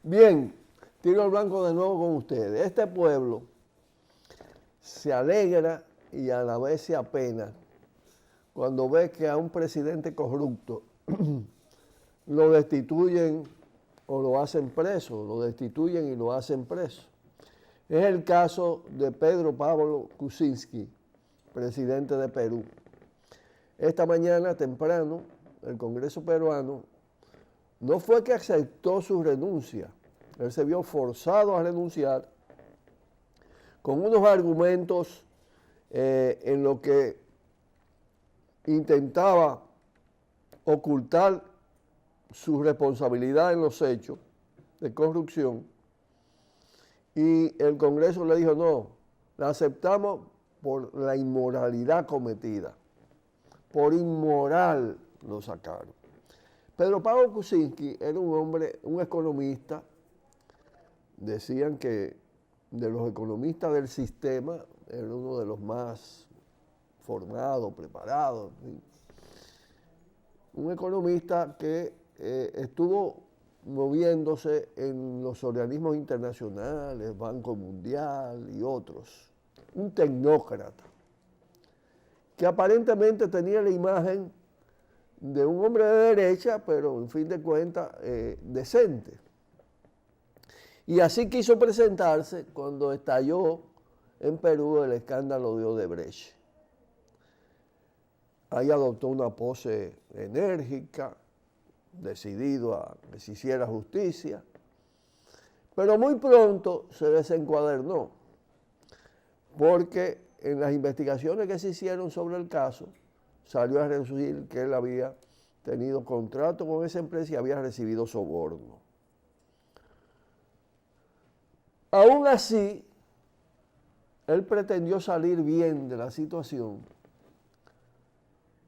Bien, tiro al blanco de nuevo con ustedes. Este pueblo se alegra y a la vez se apena cuando ve que a un presidente corrupto lo destituyen o lo hacen preso, lo destituyen y lo hacen preso. Es el caso de Pedro Pablo Kuczynski, presidente de Perú. Esta mañana temprano, el Congreso peruano no fue que aceptó su renuncia, él se vio forzado a renunciar con unos argumentos en lo que intentaba ocultar su responsabilidad en los hechos de corrupción, y el Congreso le dijo no, la aceptamos por la inmoralidad cometida, por inmoral lo sacaron. Pedro Pablo Kuczynski era un hombre, un economista, decían que de los economistas del sistema era uno de los más formados, preparados, un economista que estuvo moviéndose en los organismos internacionales, Banco Mundial y otros, un tecnócrata, que aparentemente tenía la imagen de un hombre de derecha, pero en fin de cuentas decente. Y así quiso presentarse cuando estalló en Perú el escándalo de Odebrecht. Ahí adoptó una pose enérgica, decidido a que se hiciera justicia, pero muy pronto se desencuadernó, porque en las investigaciones que se hicieron sobre el caso, salió a relucir que él había tenido contrato con esa empresa y había recibido soborno. Aún así, él pretendió salir bien de la situación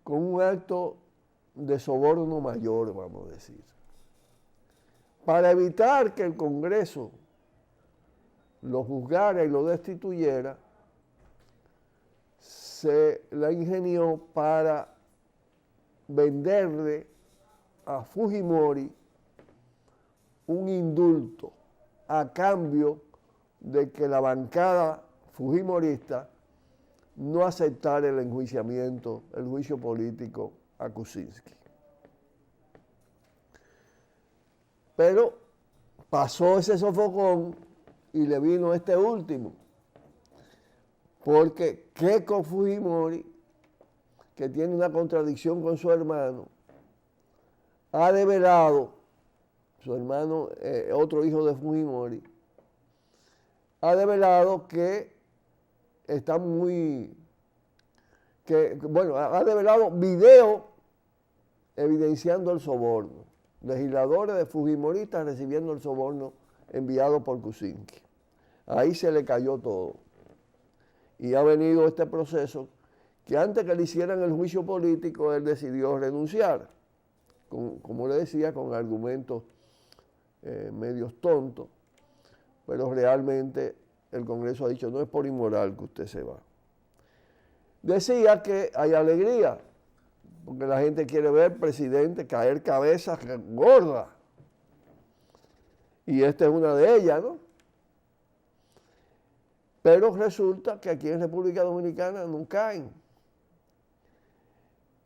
con un acto de soborno mayor, vamos a decir, para evitar que el Congreso lo juzgara y lo destituyera. Se la ingenió para venderle a Fujimori un indulto a cambio de que la bancada fujimorista no aceptara el enjuiciamiento, el juicio político a Kuczynski. Pero pasó ese sofocón y le vino este último, porque Keiko Fujimori, que tiene una contradicción con su hermano, ha develado, su hermano, otro hijo de Fujimori, ha develado que está ha develado video evidenciando el soborno. Legisladores de Fujimoristas recibiendo el soborno enviado por Kuczynski. Ahí se le cayó todo. Y ha venido este proceso que antes que le hicieran el juicio político, él decidió renunciar, como le decía, con argumentos medios tontos, pero realmente el Congreso ha dicho, no es por inmoral que usted se va. Decía que hay alegría, porque la gente quiere ver al presidente caer cabezas gordas, y esta es una de ellas, ¿no? Pero resulta que aquí en República Dominicana no caen.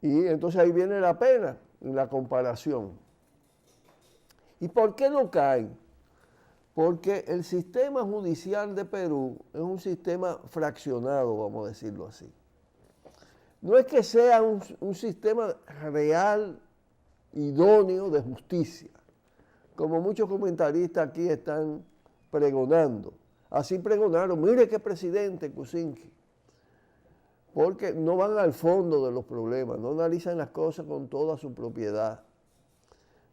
Y entonces ahí viene la pena, la comparación. ¿Y por qué no caen? Porque el sistema judicial de Perú es un sistema fraccionado, vamos a decirlo así. No es que sea un sistema real, idóneo de justicia, como muchos comentaristas aquí están pregonando. Así pregonaron, mire qué presidente Kuczynski, porque no van al fondo de los problemas, no analizan las cosas con toda su propiedad.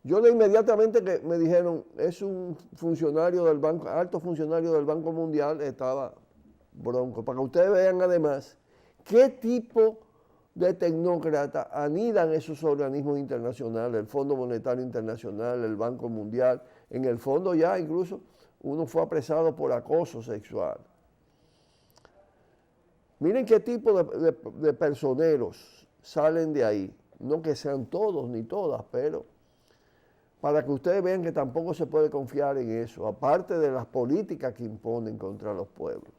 Yo inmediatamente que me dijeron, es un funcionario del Banco, alto funcionario del Banco Mundial, estaba bronco, para que ustedes vean además qué tipo de tecnócratas anidan esos organismos internacionales, el Fondo Monetario Internacional, el Banco Mundial, en el fondo ya incluso uno fue apresado por acoso sexual. Miren qué tipo de personeros salen de ahí. No que sean todos ni todas, pero para que ustedes vean que tampoco se puede confiar en eso, aparte de las políticas que imponen contra los pueblos.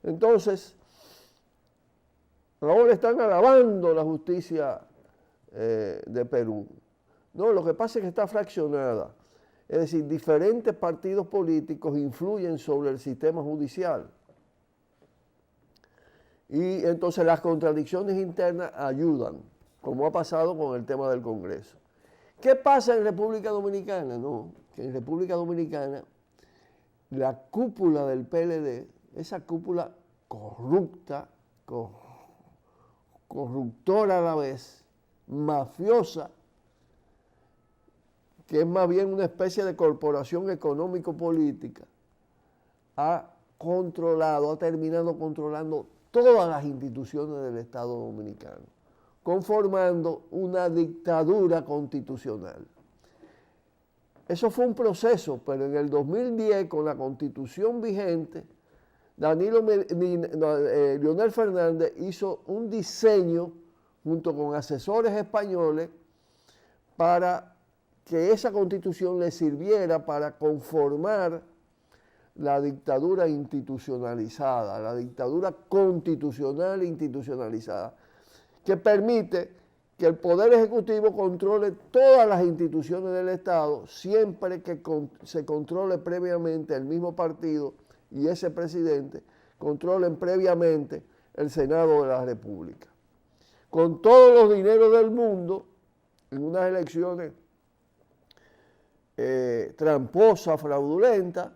Entonces, ahora están alabando la justicia de Perú. No, lo que pasa es que está fraccionada. Es decir, diferentes partidos políticos influyen sobre el sistema judicial. Y entonces las contradicciones internas ayudan, como ha pasado con el tema del Congreso. ¿Qué pasa en República Dominicana? No, que en República Dominicana la cúpula del PLD, esa cúpula corrupta, corruptora a la vez, mafiosa, que es más bien una especie de corporación económico-política, ha terminado controlando todas las instituciones del Estado Dominicano, conformando una dictadura constitucional. Eso fue un proceso, pero en el 2010, con la Constitución vigente, Leonel Fernández hizo un diseño junto con asesores españoles para que esa Constitución le sirviera para conformar la dictadura institucionalizada, la dictadura constitucional e institucionalizada, que permite que el Poder Ejecutivo controle todas las instituciones del Estado, siempre que se controle previamente el mismo partido y ese presidente controlen previamente el Senado de la República. Con todos los dineros del mundo, en unas elecciones tramposas, fraudulentas,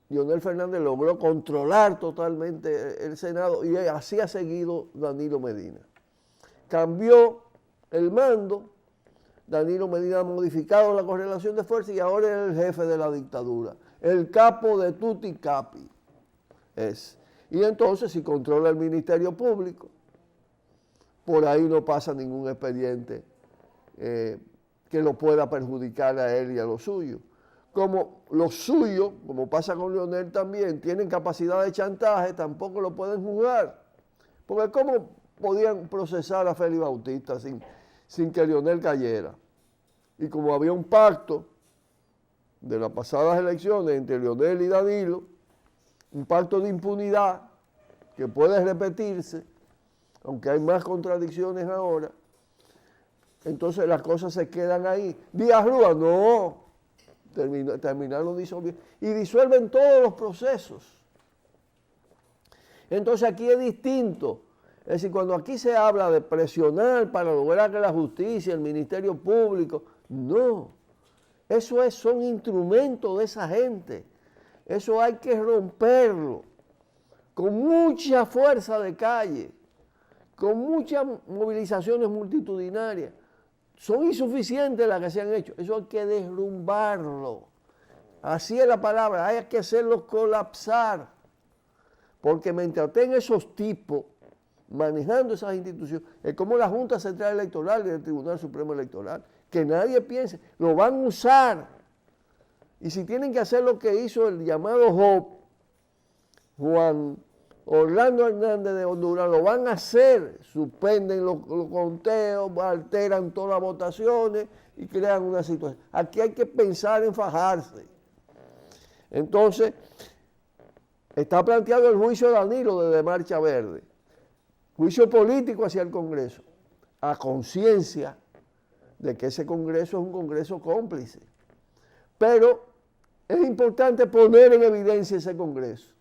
Leonel Fernández logró controlar totalmente el Senado y así ha seguido Danilo Medina. Cambió el mando, Danilo Medina ha modificado la correlación de fuerzas y ahora es el jefe de la dictadura, el capo de tutti capi es. Y entonces si controla el Ministerio Público, por ahí no pasa ningún expediente que lo pueda perjudicar a él y a los suyos. Como los suyos, como pasa con Leonel también, tienen capacidad de chantaje, tampoco lo pueden juzgar. Porque ¿cómo podían procesar a Félix Bautista sin que Leonel cayera? Y como había un pacto de las pasadas elecciones entre Leonel y Danilo, un pacto de impunidad que puede repetirse, aunque hay más contradicciones ahora, entonces las cosas se quedan ahí. Díaz Rúa, no. Terminaron disolviendo y disuelven todos los procesos. Entonces aquí es distinto. Es decir, cuando aquí se habla de presionar para lograr que la justicia, el Ministerio Público, no. Eso son instrumentos de esa gente. Eso hay que romperlo con mucha fuerza de calle, con muchas movilizaciones multitudinarias. Son insuficientes las que se han hecho. Eso hay que derrumbarlo. Así es la palabra, hay que hacerlos colapsar. Porque mientras tengan esos tipos manejando esas instituciones, es como la Junta Central Electoral y el Tribunal Supremo Electoral, que nadie piense, lo van a usar. Y si tienen que hacer lo que hizo el llamado Juan Orlando Hernández de Honduras, lo van a hacer, suspenden los conteos, alteran todas las votaciones y crean una situación. Aquí hay que pensar en fajarse. Entonces, está planteado el juicio de Danilo desde Marcha Verde, juicio político hacia el Congreso, a conciencia de que ese Congreso es un Congreso cómplice. Pero es importante poner en evidencia ese Congreso.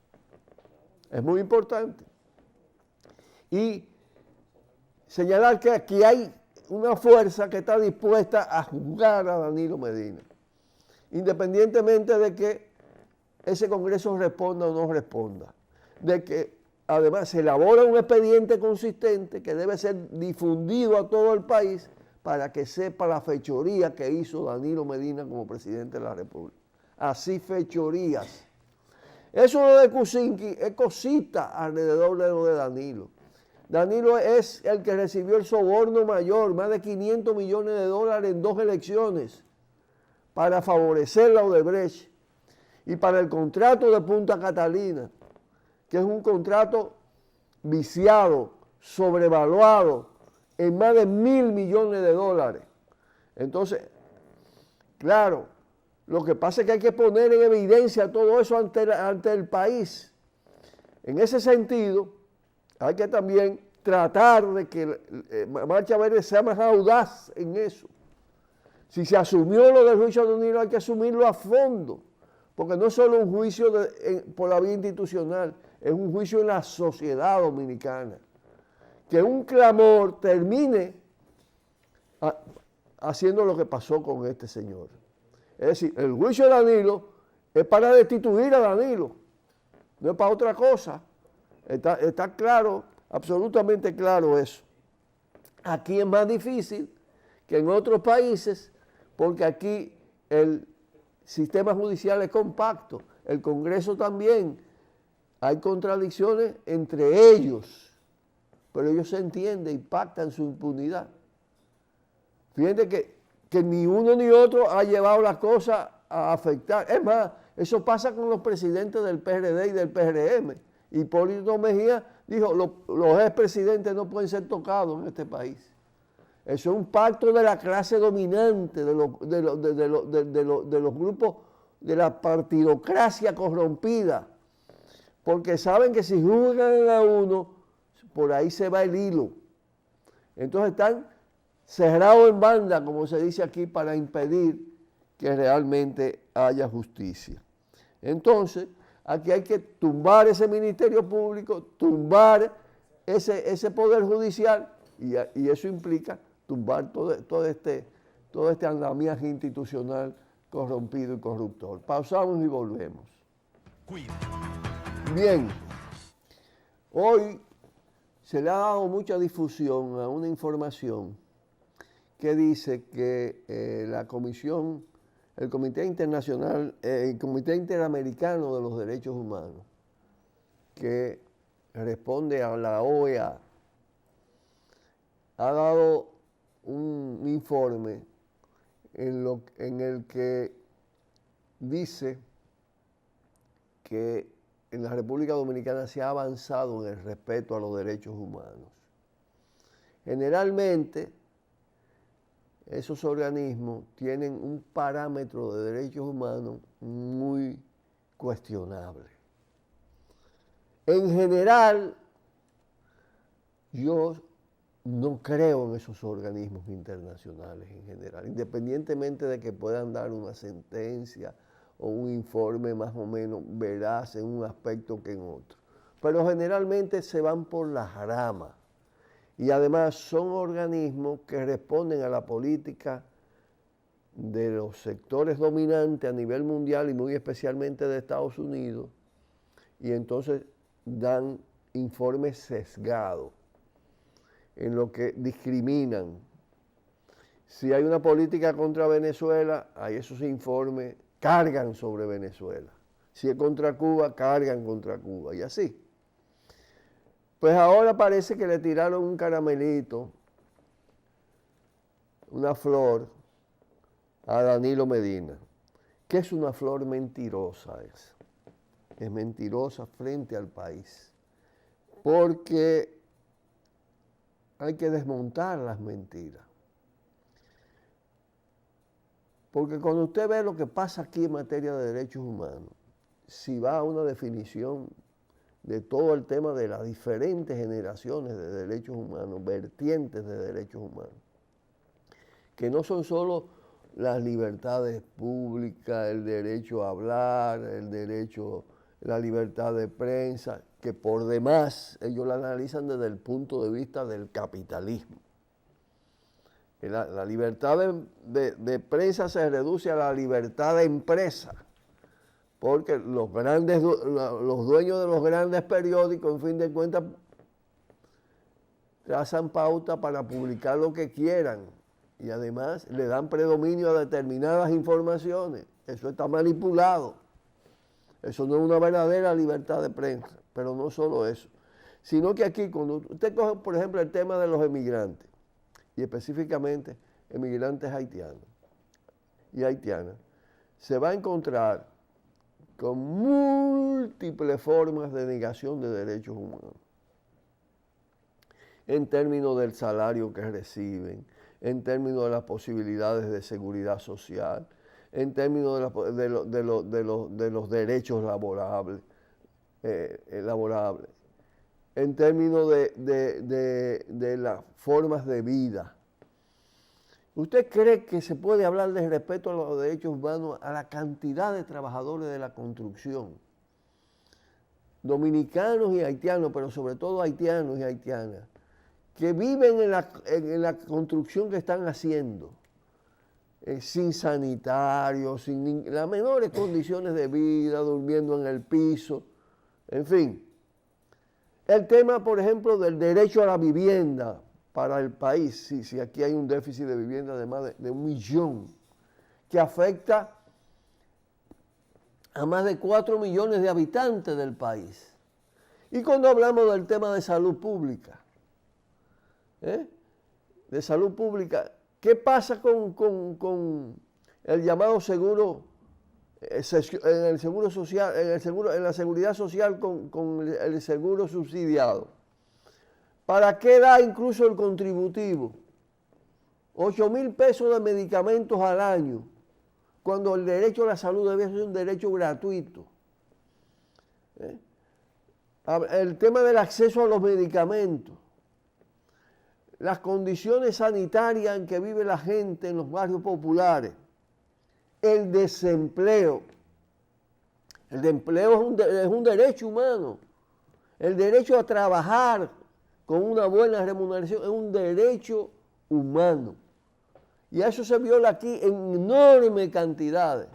Es muy importante. Y señalar que aquí hay una fuerza que está dispuesta a juzgar a Danilo Medina, independientemente de que ese Congreso responda o no responda. De que además se elabora un expediente consistente que debe ser difundido a todo el país para que sepa la fechoría que hizo Danilo Medina como presidente de la República. Así fechorías. Eso de Kuczynski es cosita alrededor de lo de Danilo. Danilo es el que recibió el soborno mayor, más de 500 millones de dólares en 2 elecciones, para favorecer la Odebrecht y para el contrato de Punta Catalina, que es un contrato viciado, sobrevaluado en más de 1.000 millones de dólares. Entonces, Claro, lo que pasa es que hay que poner en evidencia todo eso ante el país. En ese sentido, hay que también tratar de que Marcha Verde sea más audaz en eso. Si se asumió lo del juicio de Danilo, hay que asumirlo a fondo, porque no es solo un juicio por la vía institucional, es un juicio en la sociedad dominicana. Que un clamor termine haciendo lo que pasó con este señor. Es decir, el juicio de Danilo es para destituir a Danilo, no es para otra cosa. Está claro, absolutamente claro eso. Aquí es más difícil que en otros países, porque aquí el sistema judicial es compacto, el Congreso también, hay contradicciones entre ellos, pero ellos se entienden y pactan su impunidad. Fíjense que ni uno ni otro ha llevado las cosas a afectar. Es más, eso pasa con los presidentes del PRD y del PRM. Hipólito Mejía dijo, los expresidentes no pueden ser tocados en este país. Eso es un pacto de la clase dominante, de los grupos de la partidocracia corrompida, porque saben que si juzgan a uno, por ahí se va el hilo. Entonces están cerrados en banda, como se dice aquí, para impedir que realmente haya justicia. Entonces, aquí hay que tumbar ese ministerio público, tumbar ese poder judicial, y eso implica tumbar todo este andamiaje institucional corrompido y corruptor. Pausamos y volvemos. Bien, hoy se le ha dado mucha difusión a una información que dice que el Comité Internacional, el Comité Interamericano de los Derechos Humanos, que responde a la OEA, ha dado un informe en el que dice que en la República Dominicana se ha avanzado en el respeto a los derechos humanos. Generalmente, esos organismos tienen un parámetro de derechos humanos muy cuestionable. En general, yo no creo en esos organismos internacionales en general, independientemente de que puedan dar una sentencia o un informe más o menos veraz en un aspecto que en otro. Pero generalmente se van por las ramas. Y además son organismos que responden a la política de los sectores dominantes a nivel mundial y muy especialmente de Estados Unidos, y entonces dan informes sesgados en lo que discriminan. Si hay una política contra Venezuela, ahí esos informes cargan sobre Venezuela. Si es contra Cuba, cargan contra Cuba, y así. Pues ahora parece que le tiraron un caramelito, una flor, a Danilo Medina, que es una flor mentirosa esa. Es mentirosa frente al país, porque hay que desmontar las mentiras. Porque cuando usted ve lo que pasa aquí en materia de derechos humanos, si va a una definición de todo el tema de las diferentes generaciones de derechos humanos, vertientes de derechos humanos, que no son solo las libertades públicas, el derecho a hablar, la libertad de prensa, que por demás ellos la analizan desde el punto de vista del capitalismo. La libertad de prensa se reduce a la libertad de empresa, porque los dueños de los grandes periódicos, en fin de cuentas, trazan pauta para publicar lo que quieran y además le dan predominio a determinadas informaciones. Eso está manipulado. Eso no es una verdadera libertad de prensa, pero no solo eso, sino que aquí, cuando usted coge, por ejemplo, el tema de los emigrantes, y específicamente emigrantes haitianos y haitianas, se va a encontrar con múltiples formas de negación de derechos humanos, en términos del salario que reciben, en términos de las posibilidades de seguridad social, en términos de los derechos laborables, en términos de las formas de vida. ¿Usted cree que se puede hablar de respeto a los derechos humanos a la cantidad de trabajadores de la construcción, dominicanos y haitianos, pero sobre todo haitianos y haitianas, que viven en la construcción que están haciendo, sin sanitarios, sin las menores condiciones de vida, durmiendo en el piso, en fin? El tema, por ejemplo, del derecho a la vivienda para el país, si aquí hay un déficit de vivienda de más de 1 millón, que afecta a más de 4 millones de habitantes del país. Y cuando hablamos del tema de salud pública, ¿qué pasa con el llamado seguro, en el seguro social, en la seguridad social con el seguro subsidiado? ¿Para qué da incluso el contributivo? 8.000 pesos de medicamentos al año, cuando el derecho a la salud debe ser un derecho gratuito. El tema del acceso a los medicamentos, las condiciones sanitarias en que vive la gente en los barrios populares, el desempleo. El empleo es un derecho humano. El derecho a trabajar con una buena remuneración es un derecho humano. Y eso se viola aquí en enormes cantidades.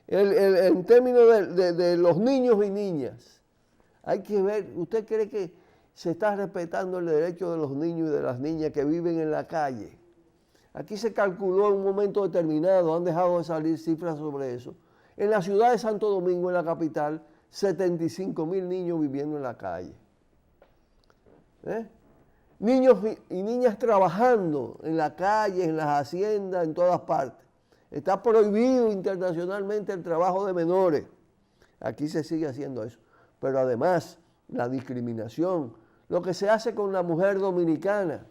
En términos de los niños y niñas, hay que ver, ¿usted cree que se está respetando el derecho de los niños y de las niñas que viven en la calle? Aquí se calculó en un momento determinado, han dejado de salir cifras sobre eso. En la ciudad de Santo Domingo, en la capital, 75.000 niños viviendo en la calle. Niños y niñas trabajando en la calle, en las haciendas, en todas partes. Está prohibido internacionalmente el trabajo de menores. Aquí se sigue haciendo eso. Pero además, la discriminación, lo que se hace con la mujer dominicana,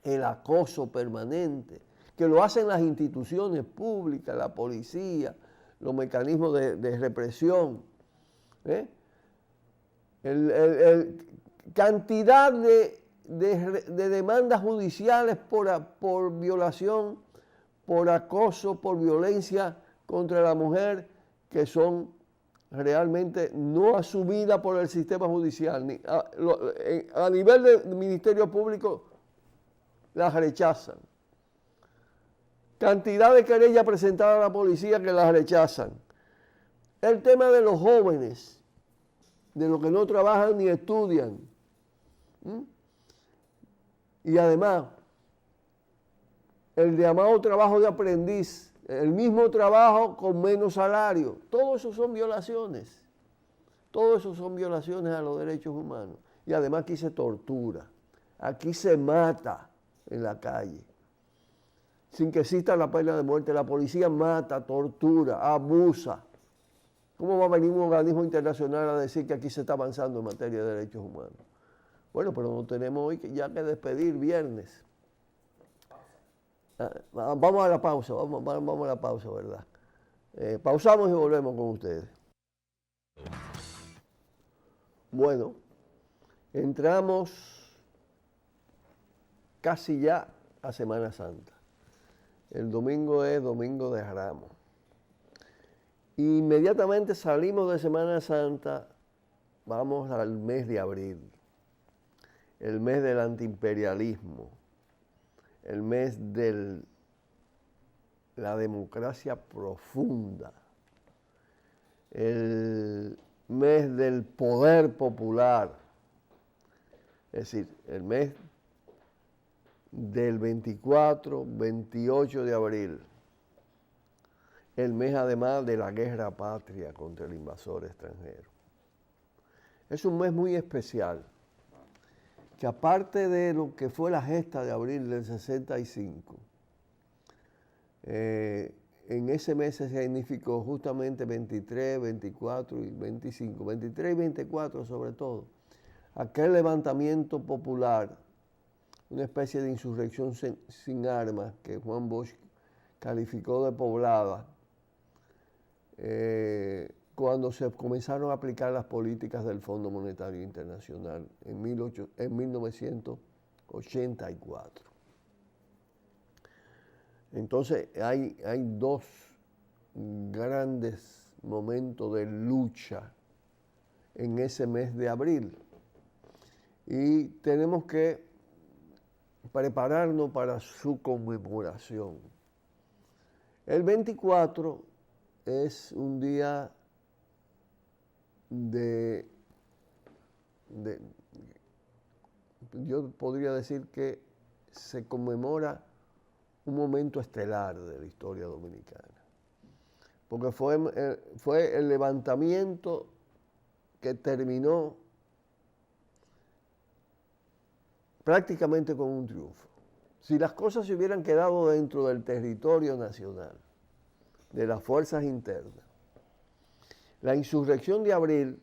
el acoso permanente, que lo hacen las instituciones públicas, la policía, los mecanismos de represión. Cantidad de demandas judiciales por violación, por acoso, por violencia contra la mujer, que son realmente no asumidas por el sistema judicial. A nivel del Ministerio Público las rechazan. Cantidad de querellas presentadas a la policía que las rechazan. El tema de los jóvenes, de los que no trabajan ni estudian. Y además, el llamado trabajo de aprendiz, el mismo trabajo con menos salario. Todo eso son violaciones. Todo eso son violaciones a los derechos humanos. Y además aquí se tortura. Aquí se mata en la calle. Sin que exista la pena de muerte. La policía mata, tortura, abusa. ¿Cómo va a venir un organismo internacional a decir que aquí se está avanzando en materia de derechos humanos? Bueno, pero no tenemos hoy ya que despedir viernes. Vamos a la pausa, vamos a la pausa, ¿verdad? Pausamos y volvemos con ustedes. Bueno, entramos casi ya a Semana Santa. El domingo es Domingo de Ramos. Inmediatamente salimos de Semana Santa, vamos al mes de abril, el mes del antiimperialismo, el mes de la democracia profunda, el mes del poder popular, es decir, el mes del 24, 28 de abril, el mes además de la guerra patria contra el invasor extranjero. Es un mes muy especial, que aparte de lo que fue la gesta de abril del 65, en ese mes se significó justamente 23, 24 y 25, 23 y 24 sobre todo, aquel levantamiento popular, una especie de insurrección sin armas que Juan Bosch calificó de poblada, cuando se comenzaron a aplicar las políticas del Fondo Monetario Internacional en 1984. Entonces hay dos grandes momentos de lucha en ese mes de abril y tenemos que prepararnos para su conmemoración. El 24 es un día yo podría decir que se conmemora un momento estelar de la historia dominicana, porque fue el levantamiento que terminó prácticamente con un triunfo. Si las cosas se hubieran quedado dentro del territorio nacional, de las fuerzas internas, la insurrección de abril,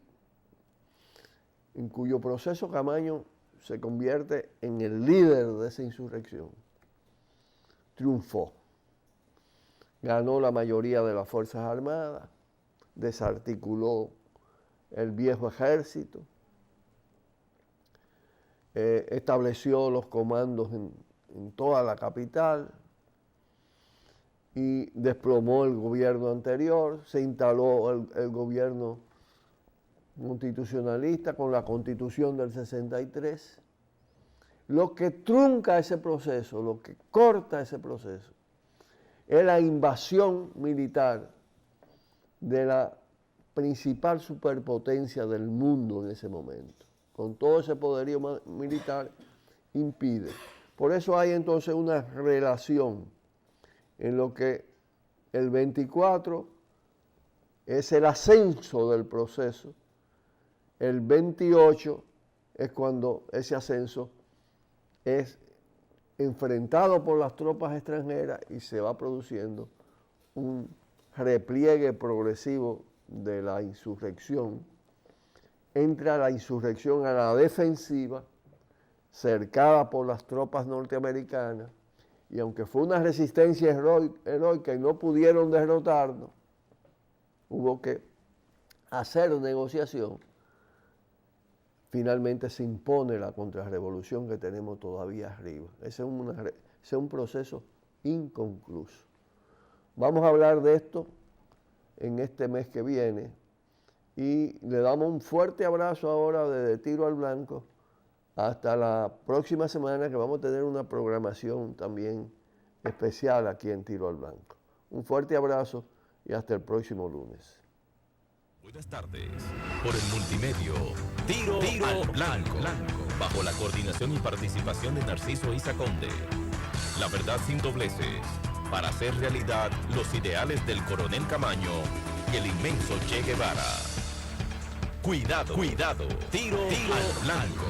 en cuyo proceso Camaño se convierte en el líder de esa insurrección, triunfó. Ganó la mayoría de las Fuerzas Armadas, desarticuló el viejo ejército, estableció los comandos en toda la capital y desplomó el gobierno anterior, se instaló el gobierno constitucionalista con la Constitución del 63. Lo que trunca ese proceso, lo que corta ese proceso, es la invasión militar de la principal superpotencia del mundo en ese momento. Con todo ese poderío militar impide. Por eso hay entonces una relación en lo que el 24 es el ascenso del proceso, el 28 es cuando ese ascenso es enfrentado por las tropas extranjeras y se va produciendo un repliegue progresivo de la insurrección. Entra la insurrección a la defensiva, cercada por las tropas norteamericanas, y aunque fue una resistencia heroica y no pudieron derrotarnos, hubo que hacer negociación. Finalmente se impone la contrarrevolución que tenemos todavía arriba. Ese es un proceso inconcluso. Vamos a hablar de esto en este mes que viene y le damos un fuerte abrazo ahora de Tiro al Blanco hasta la próxima semana, que vamos a tener una programación también especial aquí en Tiro al Blanco. Un fuerte abrazo y hasta el próximo lunes. Buenas tardes. Por el multimedio Tiro al Blanco, bajo la coordinación y participación de Narciso Isa Conde. La verdad sin dobleces, para hacer realidad los ideales del coronel Camaño y el inmenso Che Guevara. Cuidado, Tiro al Blanco.